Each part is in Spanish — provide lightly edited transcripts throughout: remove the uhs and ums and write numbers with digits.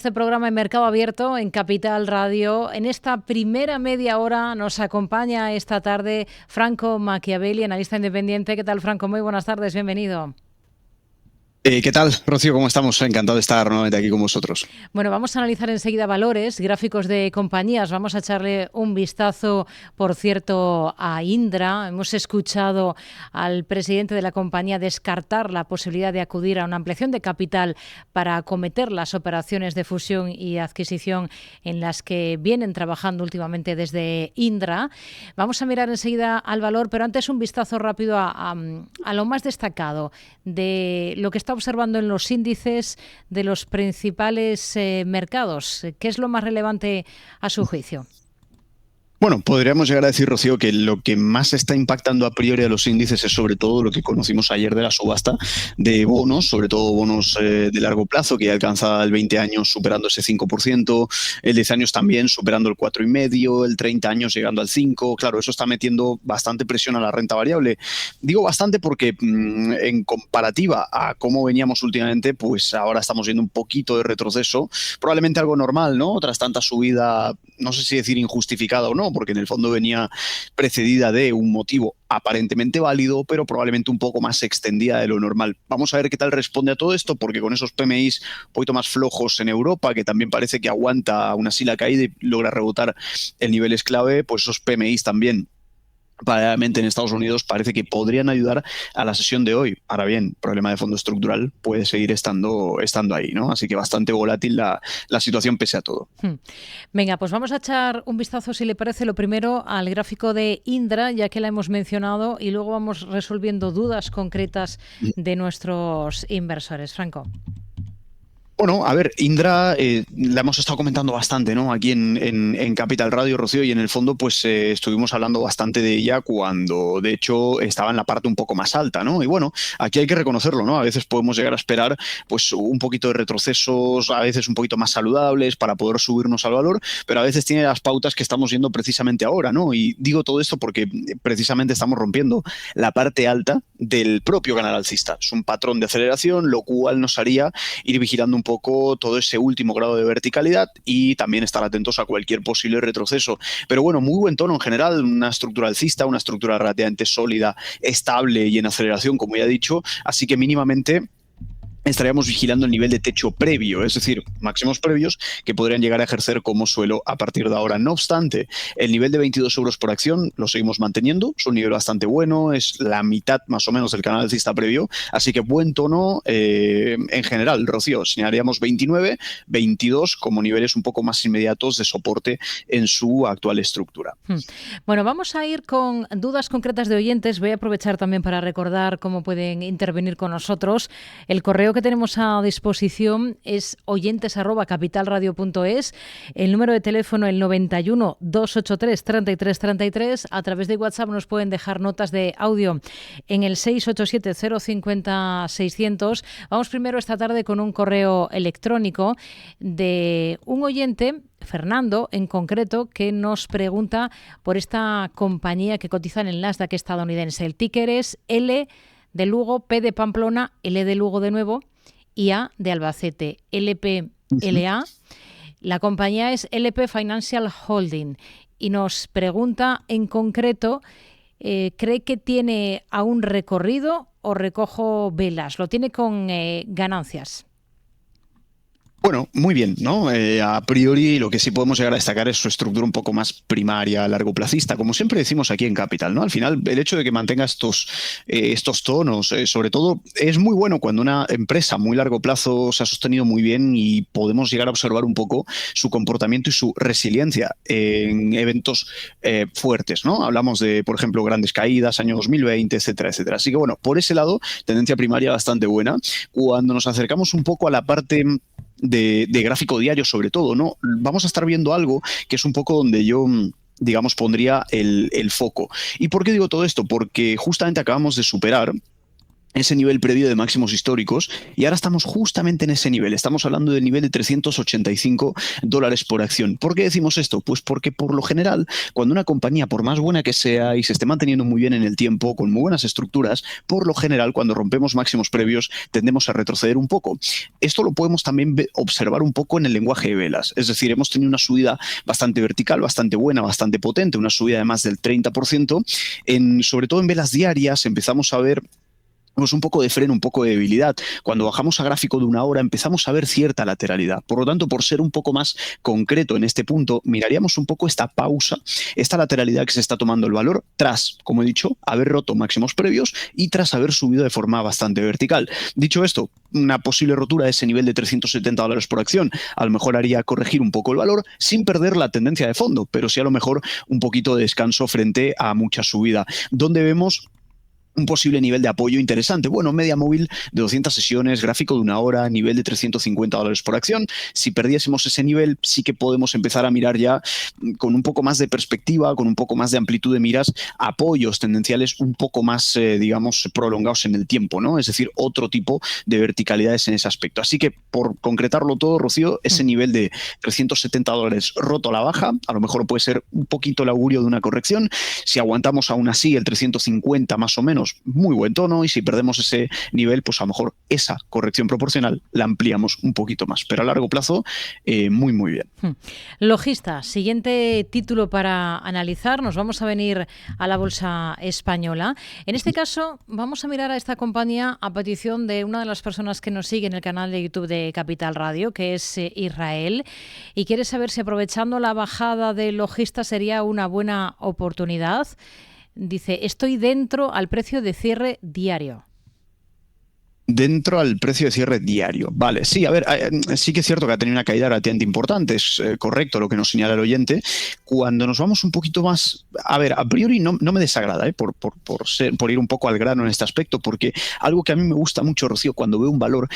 Este programa en Mercado Abierto en Capital Radio. En esta primera media hora nos acompaña esta tarde Franco Machiavelli, analista independiente. ¿Qué tal, Franco? Muy buenas tardes, bienvenido. ¿Qué tal, Rocío? ¿Cómo estamos? Encantado de estar nuevamente aquí con vosotros. Bueno, vamos a analizar enseguida valores, gráficos de compañías. Vamos a echarle un vistazo, por cierto, a Indra. Hemos escuchado al presidente de la compañía descartar la posibilidad de acudir a una ampliación de capital para acometer las operaciones de fusión y adquisición en las que vienen trabajando últimamente desde Indra. Vamos a mirar enseguida al valor, pero antes un vistazo rápido a lo más destacado de lo que está observando en los índices de los principales mercados. ¿Qué es lo más relevante a su juicio? Bueno, podríamos llegar a decir, Rocío, que lo que más está impactando a priori a los índices es sobre todo lo que conocimos ayer de la subasta de bonos, sobre todo bonos de largo plazo, que ya alcanza el 20 años superando ese 5%, el 10 años también superando el 4,5%, el 30 años llegando al 5%. Claro, eso está metiendo bastante presión a la renta variable. Digo bastante porque en comparativa a cómo veníamos últimamente, pues ahora estamos viendo un poquito de retroceso, probablemente algo normal, ¿no? Tras tanta subida, no sé si decir injustificada o no, porque en el fondo venía precedida de un motivo aparentemente válido, pero probablemente un poco más extendida de lo normal. Vamos a ver qué tal responde a todo esto, porque con esos PMIs un poquito más flojos en Europa, que también parece que aguanta aún así la caída y logra rebotar en niveles clave, pues esos PMIs también paralelamente en Estados Unidos parece que podrían ayudar a la sesión de hoy. Ahora bien, problema de fondo estructural puede seguir estando ahí, ¿no? Así que bastante volátil la situación pese a todo. Venga, pues vamos a echar un vistazo, si le parece, lo primero al gráfico de Indra, ya que la hemos mencionado, y luego vamos resolviendo dudas concretas de nuestros inversores. Franco. Bueno, a ver, Indra la hemos estado comentando bastante, ¿no? Aquí en Capital Radio, Rocío, y en el fondo pues estuvimos hablando bastante de ella cuando de hecho estaba en la parte un poco más alta, ¿no? Y bueno, aquí hay que reconocerlo, ¿no? A veces podemos llegar a esperar pues un poquito de retrocesos, a veces un poquito más saludables para poder subirnos al valor, pero a veces tiene las pautas que estamos viendo precisamente ahora, ¿no? Y digo todo esto porque precisamente estamos rompiendo la parte alta del propio canal alcista. Es un patrón de aceleración, lo cual nos haría ir vigilando un poco todo ese último grado de verticalidad y también estar atentos a cualquier posible retroceso. Pero bueno, muy buen tono en general, una estructura alcista, una estructura relativamente sólida, estable y en aceleración, como ya he dicho, así que mínimamente estaríamos vigilando el nivel de techo previo, es decir, máximos previos que podrían llegar a ejercer como suelo a partir de ahora. No obstante, el nivel de 22 euros por acción lo seguimos manteniendo, es un nivel bastante bueno, es la mitad más o menos del canal alcista previo, así que buen tono en general. Rocío, señalaríamos 29, 22 como niveles un poco más inmediatos de soporte en su actual estructura. Bueno, vamos a ir con dudas concretas de oyentes. Voy a aprovechar también para recordar cómo pueden intervenir con nosotros. El correo que tenemos a disposición es oyentes@capitalradio.es, el número de teléfono el 91 283 33 33. A través de WhatsApp nos pueden dejar notas de audio en el 687 050 600. Vamos primero esta tarde con un correo electrónico de un oyente, Fernando, en concreto, que nos pregunta por esta compañía que cotiza en el Nasdaq estadounidense. El ticker es L de Lugo, P de Pamplona, L de Lugo de nuevo y A de Albacete, LPLA. La compañía es LP Financial Holding y nos pregunta en concreto, ¿cree que tiene aún recorrido o recojo velas? Lo tiene con ganancias. Bueno, muy bien, ¿no? A priori lo que sí podemos llegar a destacar es su estructura un poco más primaria, largoplacista, como siempre decimos aquí en Capital, ¿no? Al final, el hecho de que mantenga estos tonos, sobre todo, es muy bueno cuando una empresa a muy largo plazo se ha sostenido muy bien y podemos llegar a observar un poco su comportamiento y su resiliencia en eventos fuertes, ¿no? Hablamos de, por ejemplo, grandes caídas, año 2020, etcétera, etcétera. Así que, bueno, por ese lado, tendencia primaria bastante buena. Cuando nos acercamos un poco a la parte de gráfico diario sobre todo, ¿no? Vamos a estar viendo algo que es un poco donde yo digamos, pondría el foco. ¿Y por qué digo todo esto? Porque justamente acabamos de superar ese nivel previo de máximos históricos y ahora estamos justamente en ese nivel. Estamos hablando del nivel de $385 por acción. ¿Por qué decimos esto? Pues porque por lo general, cuando una compañía, por más buena que sea y se esté manteniendo muy bien en el tiempo, con muy buenas estructuras, por lo general, cuando rompemos máximos previos, tendemos a retroceder un poco. Esto lo podemos también observar un poco en el lenguaje de velas. Es decir, hemos tenido una subida bastante vertical, bastante buena, bastante potente, una subida de más del 30%. Sobre todo en velas diarias empezamos a ver un poco de freno, un poco de debilidad. Cuando bajamos a gráfico de 1 hora empezamos a ver cierta lateralidad. Por lo tanto, por ser un poco más concreto en este punto, miraríamos un poco esta pausa, esta lateralidad que se está tomando el valor tras, como he dicho, haber roto máximos previos y tras haber subido de forma bastante vertical. Dicho esto, una posible rotura de ese nivel de $370 por acción a lo mejor haría corregir un poco el valor sin perder la tendencia de fondo, pero sí a lo mejor un poquito de descanso frente a mucha subida. Donde vemos un posible nivel de apoyo interesante. Bueno, media móvil de 200 sesiones, gráfico de 1 hora, nivel de $350 por acción. Si perdiésemos ese nivel, sí que podemos empezar a mirar ya con un poco más de perspectiva, con un poco más de amplitud de miras, apoyos tendenciales un poco más, digamos, prolongados en el tiempo, ¿no? Es decir, otro tipo de verticalidades en ese aspecto. Así que, por concretarlo todo, Rocío, ese nivel de $370 roto a la baja, a lo mejor puede ser un poquito el augurio de una corrección. Si aguantamos aún así el 350 más o menos, muy buen tono, y si perdemos ese nivel, pues a lo mejor esa corrección proporcional la ampliamos un poquito más, pero a largo plazo muy muy bien. Logista, siguiente título para analizar. Nos vamos a venir a la bolsa española. En este caso vamos a mirar a esta compañía a petición de una de las personas que nos sigue en el canal de YouTube de Capital Radio, que es Israel, y quiere saber si aprovechando la bajada de Logista sería una buena oportunidad. Dice, estoy dentro al precio de cierre diario. Dentro al precio de cierre diario. Vale, sí, a ver, sí que es cierto que ha tenido una caída relativamente importante, es correcto lo que nos señala el oyente. Cuando nos vamos un poquito más, a ver, a priori no me desagrada, por ir un poco al grano en este aspecto, porque algo que a mí me gusta mucho, Rocío, cuando veo un valor,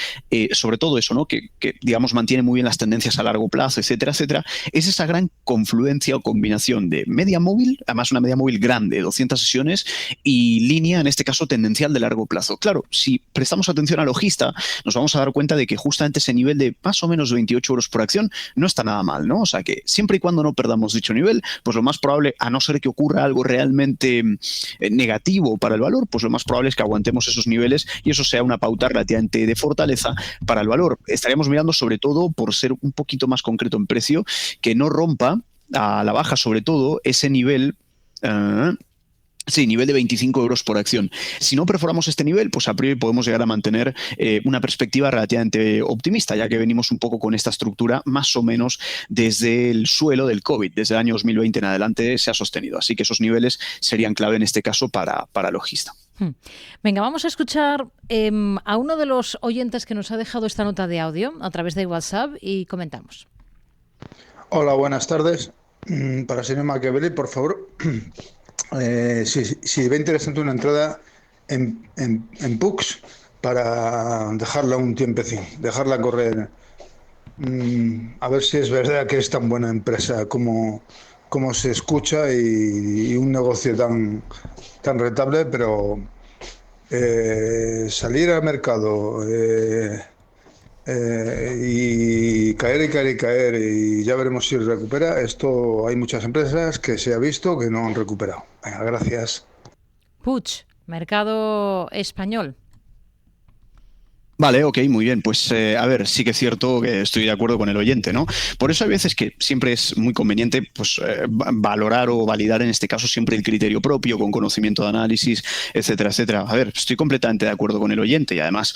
sobre todo eso, ¿no? Que digamos mantiene muy bien las tendencias a largo plazo, etcétera, etcétera, es esa gran confluencia o combinación de media móvil, además una media móvil grande, 200 sesiones, y línea, en este caso, tendencial de largo plazo. Claro, si prestamos atención a Logista, nos vamos a dar cuenta de que justamente ese nivel de más o menos 28 euros por acción no está nada mal, ¿no? O sea que siempre y cuando no perdamos dicho nivel, pues lo más probable, a no ser que ocurra algo realmente negativo para el valor, pues lo más probable es que aguantemos esos niveles y eso sea una pauta relativamente de fortaleza para el valor. Estaríamos mirando sobre todo, por ser un poquito más concreto en precio, que no rompa a la baja sobre todo ese nivel. Sí, nivel de 25 euros por acción. Si no perforamos este nivel, pues a priori podemos llegar a mantener una perspectiva relativamente optimista, ya que venimos un poco con esta estructura más o menos desde el suelo del COVID, desde el año 2020 en adelante se ha sostenido. Así que esos niveles serían clave en este caso para Logista. Venga, vamos a escuchar a uno de los oyentes que nos ha dejado esta nota de audio a través de WhatsApp y comentamos. Hola, buenas tardes. Para el señor Machiavelli, por favor. Si ve interesante una entrada en PUCS para dejarla un tiempecín, dejarla correr, a ver si es verdad que es tan buena empresa como se escucha y un negocio tan rentable, pero salir al mercado y caer y ya veremos si recupera. Esto hay muchas empresas que se ha visto que no han recuperado. Venga, gracias. Puig, mercado español. Vale, ok, muy bien. Pues a ver, sí que es cierto que estoy de acuerdo con el oyente, ¿no? Por eso hay veces que siempre es muy conveniente pues, valorar o validar en este caso siempre el criterio propio, con conocimiento de análisis, etcétera, etcétera. A ver, estoy completamente de acuerdo con el oyente y además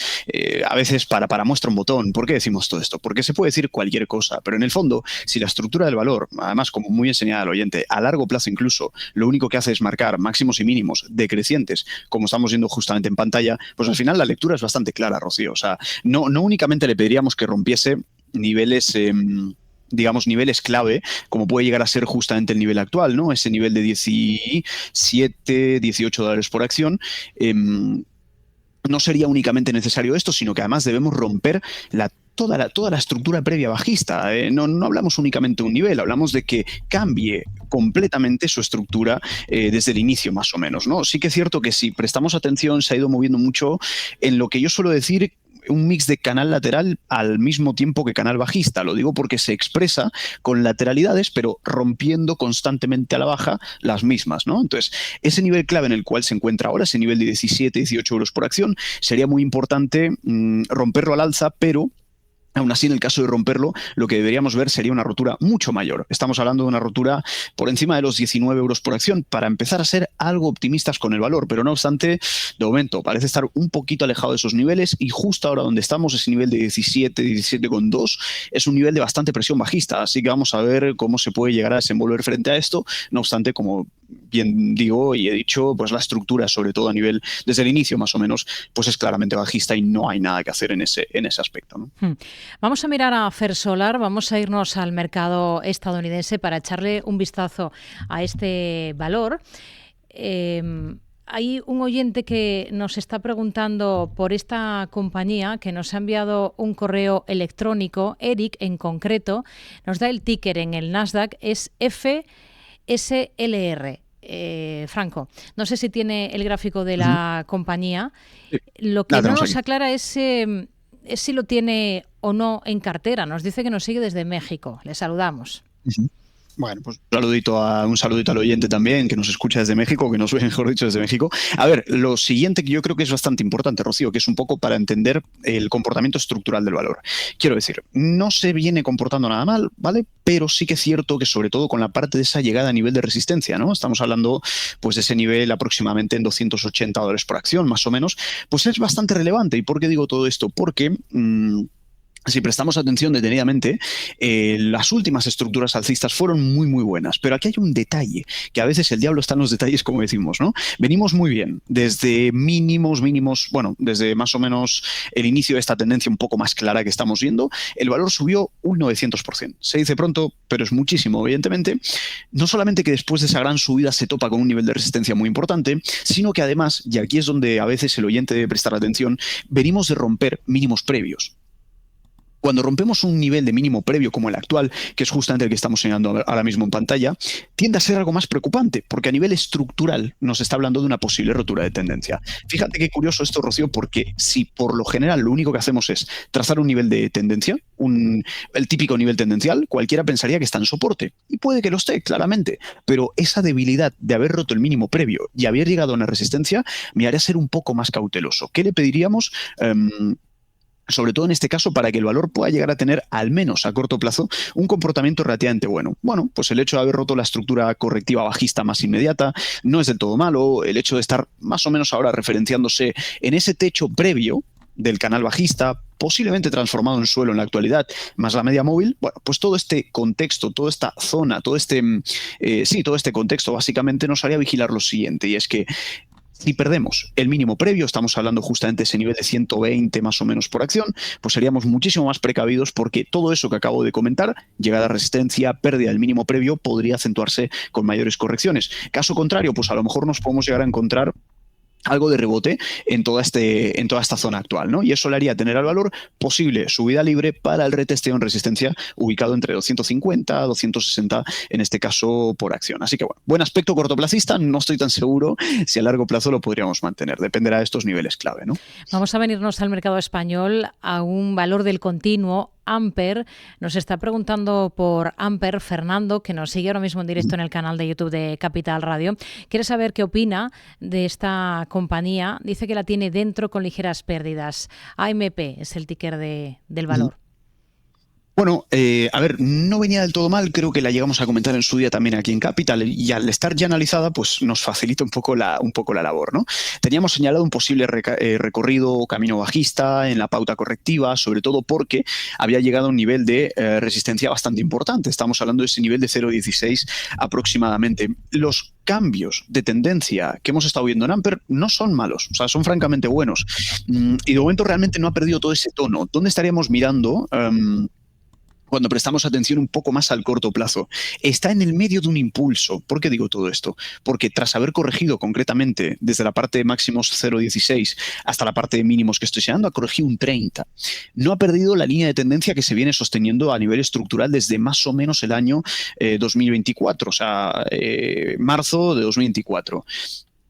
a veces para muestra un botón. ¿Por qué decimos todo esto? Porque se puede decir cualquier cosa, pero en el fondo, si la estructura del valor, además como muy enseñada al oyente, a largo plazo incluso, lo único que hace es marcar máximos y mínimos decrecientes, como estamos viendo justamente en pantalla, pues al final la lectura es bastante clara, Rocío. O sea, no únicamente le pediríamos que rompiese niveles, digamos, niveles clave, como puede llegar a ser justamente el nivel actual, ¿no? Ese nivel de 17, 18 dólares por acción. No sería únicamente necesario esto, sino que además debemos romper la toda la estructura previa bajista. No hablamos únicamente de un nivel, hablamos de que cambie completamente su estructura desde el inicio, más o menos, ¿no? Sí que es cierto que si prestamos atención, se ha ido moviendo mucho en lo que yo suelo decir un mix de canal lateral al mismo tiempo que canal bajista. Lo digo porque se expresa con lateralidades, pero rompiendo constantemente a la baja las mismas, ¿no? Entonces, ese nivel clave en el cual se encuentra ahora, ese nivel de 17, 18 euros por acción, sería muy importante romperlo al alza, pero aún así, en el caso de romperlo, lo que deberíamos ver sería una rotura mucho mayor. Estamos hablando de una rotura por encima de los 19 euros por acción para empezar a ser algo optimistas con el valor. Pero no obstante, de momento parece estar un poquito alejado de esos niveles y justo ahora donde estamos, ese nivel de 17, 17,2, es un nivel de bastante presión bajista. Así que vamos a ver cómo se puede llegar a desenvolver frente a esto. No obstante, como bien digo y he dicho, pues la estructura, sobre todo a nivel, desde el inicio más o menos, pues es claramente bajista y no hay nada que hacer en ese aspecto, ¿no? Vamos a mirar a Fersolar, vamos a irnos al mercado estadounidense para echarle un vistazo a este valor. Hay un oyente que nos está preguntando por esta compañía, que nos ha enviado un correo electrónico. Eric, en concreto, nos da el ticker en el Nasdaq, es FSLR. Franco, no sé si tiene el gráfico de la compañía. Lo que no nos aclara es si lo tiene o no en cartera. Nos dice que nos sigue desde México. Le saludamos. Bueno, pues un saludito al oyente también, que nos escucha desde México, que nos ve, mejor dicho, desde México. A ver, lo siguiente que yo creo que es bastante importante, Rocío, que es un poco para entender el comportamiento estructural del valor. Quiero decir, no se viene comportando nada mal, ¿vale? Pero sí que es cierto que sobre todo con la parte de esa llegada a nivel de resistencia, ¿no? Estamos hablando pues de ese nivel aproximadamente en $280 por acción, más o menos, pues es bastante relevante. ¿Y por qué digo todo esto? Porque si prestamos atención detenidamente, las últimas estructuras alcistas fueron muy, muy buenas. Pero aquí hay un detalle, que a veces el diablo está en los detalles, como decimos, ¿no? Venimos muy bien, desde mínimos, bueno, desde más o menos el inicio de esta tendencia un poco más clara que estamos viendo, el valor subió un 900%. Se dice pronto, pero es muchísimo, evidentemente. No solamente que después de esa gran subida se topa con un nivel de resistencia muy importante, sino que además, y aquí es donde a veces el oyente debe prestar atención, venimos de romper mínimos previos. Cuando rompemos un nivel de mínimo previo como el actual, que es justamente el que estamos señalando ahora mismo en pantalla, tiende a ser algo más preocupante, porque a nivel estructural nos está hablando de una posible rotura de tendencia. Fíjate qué curioso esto, Rocío, porque si por lo general lo único que hacemos es trazar un nivel de tendencia, el típico nivel tendencial, cualquiera pensaría que está en soporte. Y puede que lo esté, claramente, pero esa debilidad de haber roto el mínimo previo y haber llegado a una resistencia me haría ser un poco más cauteloso. ¿Qué le pediríamos? Sobre todo en este caso, para que el valor pueda llegar a tener, al menos a corto plazo, un comportamiento relativamente bueno. Bueno, pues el hecho de haber roto la estructura correctiva bajista más inmediata no es del todo malo. El hecho de estar más o menos ahora referenciándose en ese techo previo del canal bajista, posiblemente transformado en suelo en la actualidad, más la media móvil, bueno, pues todo este contexto, toda esta zona, todo este contexto básicamente nos haría vigilar lo siguiente, y es que si perdemos el mínimo previo, estamos hablando justamente de ese nivel de 120 más o menos por acción, pues seríamos muchísimo más precavidos porque todo eso que acabo de comentar, llegada a resistencia, pérdida del mínimo previo, podría acentuarse con mayores correcciones. Caso contrario, pues a lo mejor nos podemos llegar a encontrar algo de rebote en toda esta zona actual, ¿no? Y eso le haría tener al valor posible subida libre para el retesteo en resistencia ubicado entre 250 a 260 en este caso por acción. Así que bueno, buen aspecto cortoplacista, no estoy tan seguro si a largo plazo lo podríamos mantener, dependerá de estos niveles clave, ¿no? Vamos a venirnos al mercado español a un valor del continuo. Amper, nos está preguntando por Amper Fernando, que nos sigue ahora mismo en directo en el canal de YouTube de Capital Radio. Quiere saber qué opina de esta compañía. Dice que la tiene dentro con ligeras pérdidas. AMP es el ticker del valor. Bueno, a ver, no venía del todo mal, creo que la llegamos a comentar en su día también aquí en Capital, y al estar ya analizada, pues nos facilita un poco la labor, ¿no? Teníamos señalado un posible recorrido o camino bajista en la pauta correctiva, sobre todo porque había llegado a un nivel de resistencia bastante importante. Estamos hablando de ese nivel de 0,16 aproximadamente. Los cambios de tendencia que hemos estado viendo en Amper no son malos, o sea, son francamente buenos. Y de momento realmente no ha perdido todo ese tono. ¿Dónde estaríamos mirando? cuando prestamos atención un poco más al corto plazo. Está en el medio de un impulso. ¿Por qué digo todo esto? Porque tras haber corregido concretamente desde la parte de máximos 0,16 hasta la parte de mínimos que estoy señalando, ha corregido un 30. No ha perdido la línea de tendencia que se viene sosteniendo a nivel estructural desde más o menos el año 2024, o sea, marzo de 2024.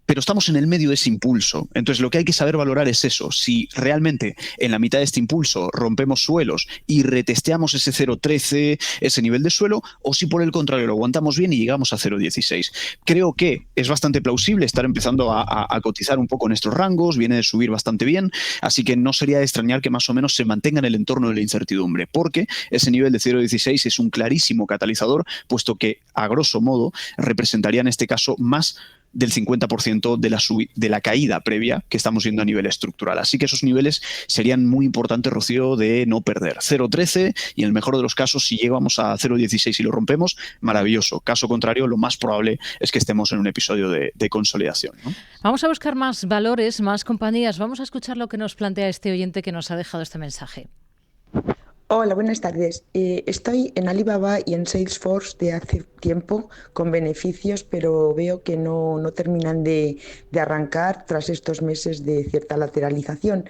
Pero estamos en el medio de ese impulso. Entonces, lo que hay que saber valorar es eso. Si realmente en la mitad de este impulso rompemos suelos y retesteamos ese 0,13, ese nivel de suelo, o si por el contrario lo aguantamos bien y llegamos a 0,16. Creo que es bastante plausible estar empezando a cotizar un poco en estos rangos, viene de subir bastante bien, así que no sería de extrañar que más o menos se mantenga en el entorno de la incertidumbre, porque ese nivel de 0,16 es un clarísimo catalizador, puesto que, a grosso modo, representaría en este caso más del 50% de la caída previa que estamos viendo a nivel estructural. Así que esos niveles serían muy importantes, Rocío, de no perder. 0,13 y en el mejor de los casos, si llegamos a 0,16 y lo rompemos, maravilloso. Caso contrario, lo más probable es que estemos en un episodio de consolidación, ¿no? Vamos a buscar más valores, más compañías. Vamos a escuchar lo que nos plantea este oyente que nos ha dejado este mensaje. Hola, buenas tardes. Estoy en Alibaba y en Salesforce de hace tiempo con beneficios, pero veo que no terminan de arrancar tras estos meses de cierta lateralización.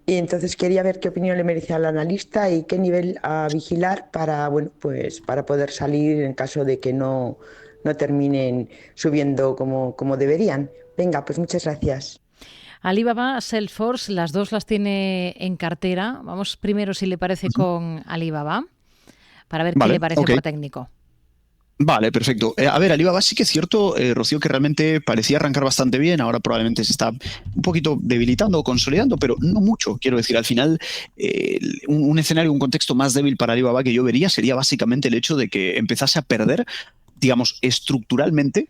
Y entonces quería ver qué opinión le merece al analista y qué nivel a vigilar para, bueno, pues para poder salir en caso de que no terminen subiendo como deberían. Venga, pues muchas gracias. Alibaba, Salesforce, las dos las tiene en cartera. Vamos primero, si le parece, con Alibaba, para ver qué le parece por técnico. Vale, perfecto. A ver, Alibaba sí que es cierto, Rocío, que realmente parecía arrancar bastante bien, ahora probablemente se está un poquito debilitando o consolidando, pero no mucho. Quiero decir, al final, un escenario, un contexto más débil para Alibaba que yo vería sería básicamente el hecho de que empezase a perder, digamos, estructuralmente,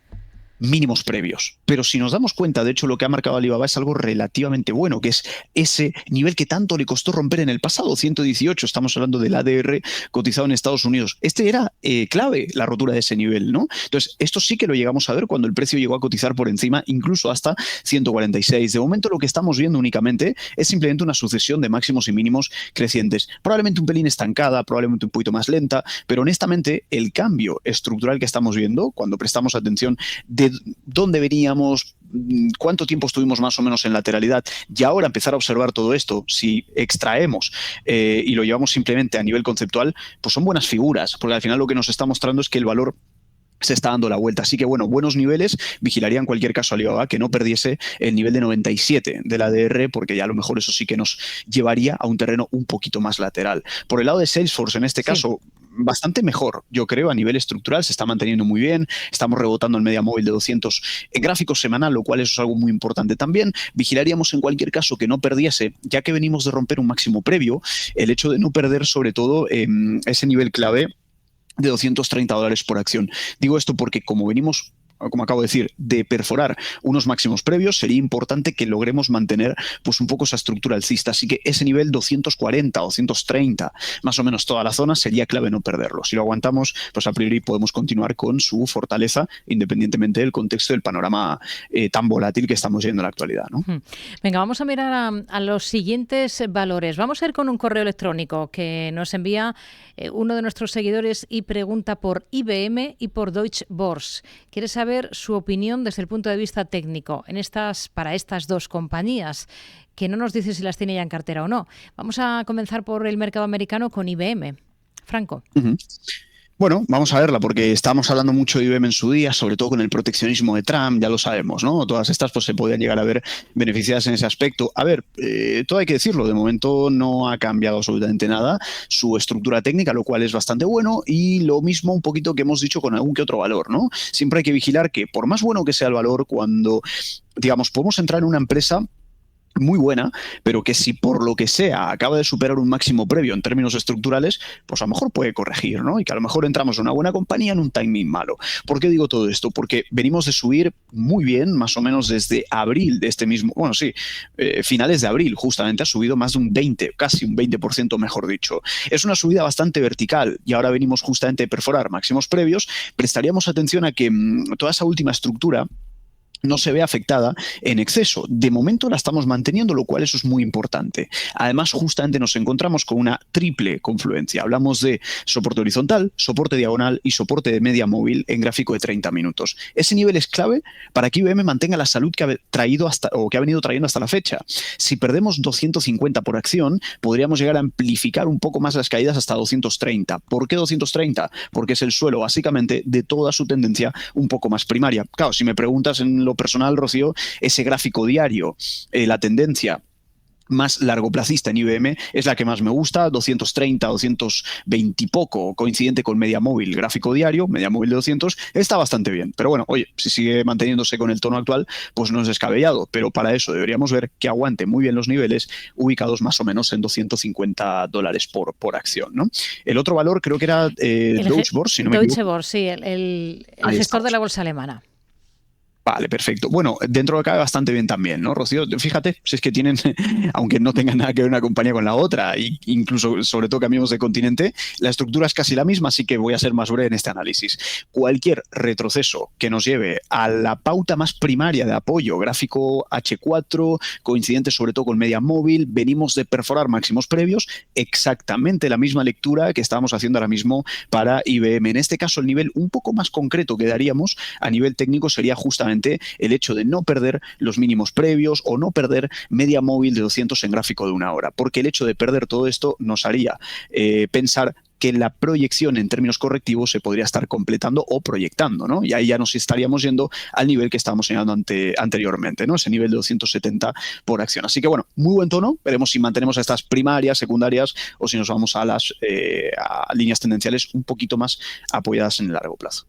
mínimos previos. Pero si nos damos cuenta, de hecho, lo que ha marcado Alibaba es algo relativamente bueno, que es ese nivel que tanto le costó romper en el pasado, 118, estamos hablando del ADR cotizado en Estados Unidos. Este era clave, la rotura de ese nivel, ¿no? Entonces, esto sí que lo llegamos a ver cuando el precio llegó a cotizar por encima, incluso hasta 146. De momento, lo que estamos viendo únicamente es simplemente una sucesión de máximos y mínimos crecientes. Probablemente un pelín estancada, probablemente un poquito más lenta, pero honestamente, el cambio estructural que estamos viendo, cuando prestamos atención de dónde veníamos, cuánto tiempo estuvimos más o menos en lateralidad, y ahora empezar a observar todo esto, si extraemos y lo llevamos simplemente a nivel conceptual, pues son buenas figuras, porque al final lo que nos está mostrando es que el valor se está dando la vuelta. Así que, bueno, buenos niveles. Vigilaría en cualquier caso a Alibaba que no perdiese el nivel de 97 del ADR, porque ya a lo mejor eso sí que nos llevaría a un terreno un poquito más lateral. Por el lado de Salesforce, en este caso, bastante mejor, yo creo, a nivel estructural, se está manteniendo muy bien, estamos rebotando el media móvil de 200 en gráfico semanal, lo cual eso es algo muy importante también. Vigilaríamos en cualquier caso que no perdiese, ya que venimos de romper un máximo previo, el hecho de no perder sobre todo ese nivel clave de $230 por acción. Digo esto porque como venimos, como acabo de decir, de perforar unos máximos previos, sería importante que logremos mantener pues un poco esa estructura alcista. Así que ese nivel 240, 230, más o menos toda la zona, sería clave no perderlo. Si lo aguantamos, pues a priori podemos continuar con su fortaleza, independientemente del contexto del panorama tan volátil que estamos viendo en la actualidad, ¿no? Venga, vamos a mirar a los siguientes valores. Vamos a ir con un correo electrónico que nos envía uno de nuestros seguidores y pregunta por IBM y por Deutsche Börse. Quiere saber su opinión desde el punto de vista técnico para estas dos compañías, que no nos dice si las tiene ya en cartera o no. Vamos a comenzar por el mercado americano con IBM. Franco. Bueno, vamos a verla, porque estábamos hablando mucho de IBM en su día, sobre todo con el proteccionismo de Trump, ya lo sabemos, ¿no? Todas estas pues se podían llegar a ver beneficiadas en ese aspecto. A ver, todo hay que decirlo, de momento no ha cambiado absolutamente nada su estructura técnica, lo cual es bastante bueno, y lo mismo un poquito que hemos dicho con algún que otro valor, ¿no? Siempre hay que vigilar que, por más bueno que sea el valor, cuando, digamos, podemos entrar en una empresa muy buena, pero que si por lo que sea acaba de superar un máximo previo en términos estructurales, pues a lo mejor puede corregir, ¿no? Y que a lo mejor entramos en una buena compañía en un timing malo. ¿Por qué digo todo esto? Porque venimos de subir muy bien, más o menos desde abril de este mismo, bueno, sí, finales de abril justamente ha subido más de un 20, casi un 20% mejor dicho. Es una subida bastante vertical y ahora venimos justamente a perforar máximos previos. Prestaríamos atención a que toda esa última estructura no se ve afectada en exceso. De momento la estamos manteniendo, lo cual eso es muy importante. Además, justamente nos encontramos con una triple confluencia. Hablamos de soporte horizontal, soporte diagonal y soporte de media móvil en gráfico de 30 minutos. Ese nivel es clave para que IBM mantenga la salud que ha venido trayendo hasta la fecha. Si perdemos 250 por acción, podríamos llegar a amplificar un poco más las caídas hasta 230. ¿Por qué 230? Porque es el suelo, básicamente, de toda su tendencia un poco más primaria. Claro, si me preguntas en lo personal, Rocío, ese gráfico diario, la tendencia más largoplacista en IBM es la que más me gusta, 230, 220 y poco, coincidente con media móvil, gráfico diario, media móvil de 200, está bastante bien. Pero bueno, oye, si sigue manteniéndose con el tono actual, pues no es descabellado, pero para eso deberíamos ver que aguante muy bien los niveles ubicados más o menos en $250 por acción, ¿no? El otro valor creo que era Deutsche Börse, si no me equivoco. Deutsche Börse, sí, el gestor de la bolsa alemana. Vale, perfecto. Bueno, dentro de cabe bastante bien también, ¿no, Rocío? Fíjate, si es que tienen, aunque no tengan nada que ver una compañía con la otra, e incluso sobre todo cambiamos de continente, la estructura es casi la misma, así que voy a ser más breve en este análisis. Cualquier retroceso que nos lleve a la pauta más primaria de apoyo, gráfico H4, coincidente sobre todo con media móvil, venimos de perforar máximos previos, exactamente la misma lectura que estábamos haciendo ahora mismo para IBM. En este caso, el nivel un poco más concreto que daríamos a nivel técnico sería justamente el hecho de no perder los mínimos previos o no perder media móvil de 200 en gráfico de 1 hora, porque el hecho de perder todo esto nos haría pensar que la proyección en términos correctivos se podría estar completando o proyectando, ¿no? Y ahí ya nos estaríamos yendo al nivel que estábamos señalando anteriormente, ¿no? Ese nivel de 270 por acción. Así que bueno, muy buen tono. Veremos si mantenemos estas primarias, secundarias o si nos vamos a las líneas tendenciales un poquito más apoyadas en el largo plazo.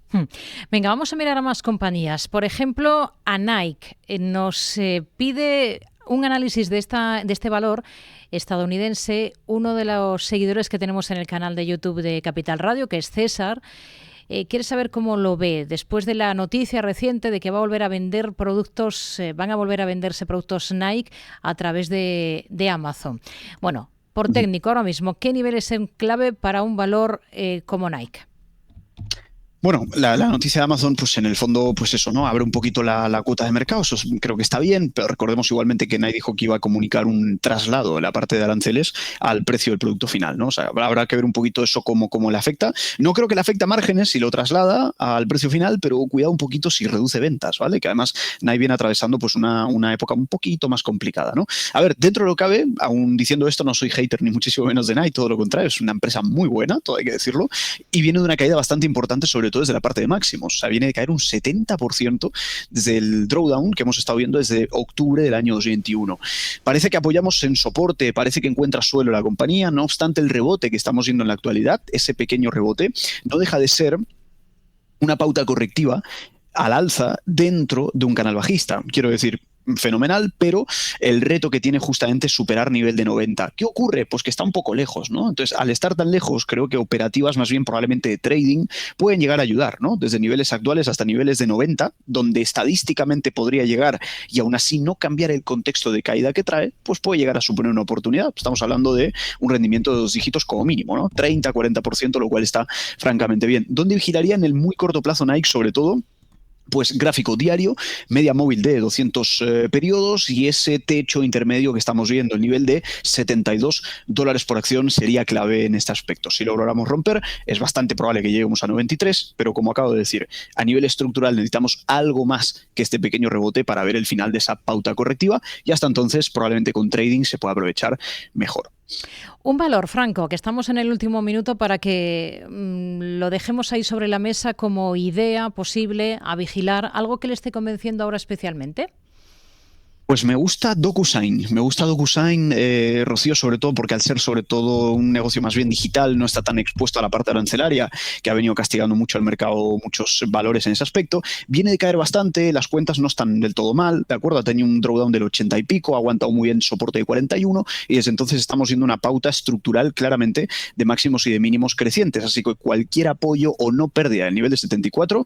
Venga, vamos a mirar a más compañías. Por ejemplo, a Nike nos pide un análisis de este valor estadounidense, uno de los seguidores que tenemos en el canal de YouTube de Capital Radio, que es César. Quiere saber cómo lo ve después de la noticia reciente de que va a volver a vender productos, van a volver a venderse productos Nike a través de Amazon. Bueno, por técnico ahora mismo, ¿qué nivel es en clave para un valor como Nike? Bueno, la noticia de Amazon, pues en el fondo, pues eso, ¿no? Abre un poquito la cuota de mercado, eso creo que está bien, pero recordemos igualmente que Nike dijo que iba a comunicar un traslado de la parte de aranceles al precio del producto final, ¿no? O sea, habrá que ver un poquito eso cómo le afecta. No creo que le afecte a márgenes si lo traslada al precio final, pero cuidado un poquito si reduce ventas, ¿vale? Que además Nike viene atravesando pues una época un poquito más complicada, ¿no? A ver, dentro de lo que cabe, aún diciendo esto, no soy hater ni muchísimo menos de Nike, todo lo contrario, es una empresa muy buena, todo hay que decirlo, y viene de una caída bastante importante, sobre todo desde la parte de máximos. O sea, viene de caer un 70% desde el drawdown que hemos estado viendo desde octubre del año 2021. Parece que apoyamos en soporte, parece que encuentra suelo la compañía, no obstante el rebote que estamos viendo en la actualidad, ese pequeño rebote, no deja de ser una pauta correctiva al alza dentro de un canal bajista. Quiero decir, fenomenal, pero el reto que tiene justamente es superar nivel de 90. ¿Qué ocurre? Pues que está un poco lejos, ¿no? Entonces, al estar tan lejos, creo que operativas más bien probablemente de trading pueden llegar a ayudar, ¿no? Desde niveles actuales hasta niveles de 90, donde estadísticamente podría llegar y aún así no cambiar el contexto de caída que trae, pues puede llegar a suponer una oportunidad. Estamos hablando de un rendimiento de 2 dígitos como mínimo, ¿no? 30-40%, lo cual está francamente bien. ¿Dónde vigilaría en el muy corto plazo Nike sobre todo? Pues gráfico diario, media móvil de 200 periodos y ese techo intermedio que estamos viendo, el nivel de $72 por acción sería clave en este aspecto. Si lográramos romper, es bastante probable que lleguemos a 93, pero como acabo de decir, a nivel estructural necesitamos algo más que este pequeño rebote para ver el final de esa pauta correctiva y hasta entonces probablemente con trading se pueda aprovechar mejor. Un valor, Franco, que estamos en el último minuto para que lo dejemos ahí sobre la mesa como idea posible a vigilar, algo que le esté convenciendo ahora especialmente. Pues me gusta DocuSign, Rocío, sobre todo porque al ser sobre todo un negocio más bien digital, no está tan expuesto a la parte arancelaria, que ha venido castigando mucho al mercado, muchos valores en ese aspecto. Viene de caer bastante, las cuentas no están del todo mal, ¿de acuerdo? Ha tenido un drawdown del 80 y pico, ha aguantado muy bien soporte de 41 y desde entonces estamos viendo una pauta estructural claramente de máximos y de mínimos crecientes, así que cualquier apoyo o no pérdida del nivel de 74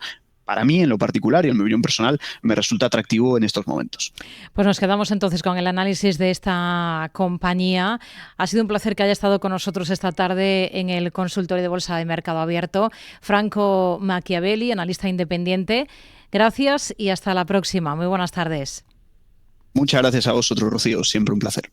para mí, en lo particular y en mi opinión personal, me resulta atractivo en estos momentos. Pues nos quedamos entonces con el análisis de esta compañía. Ha sido un placer que haya estado con nosotros esta tarde en el consultorio de Bolsa de Mercado Abierto. Franco Machiavelli, analista independiente. Gracias y hasta la próxima. Muy buenas tardes. Muchas gracias a vosotros, Rocío. Siempre un placer.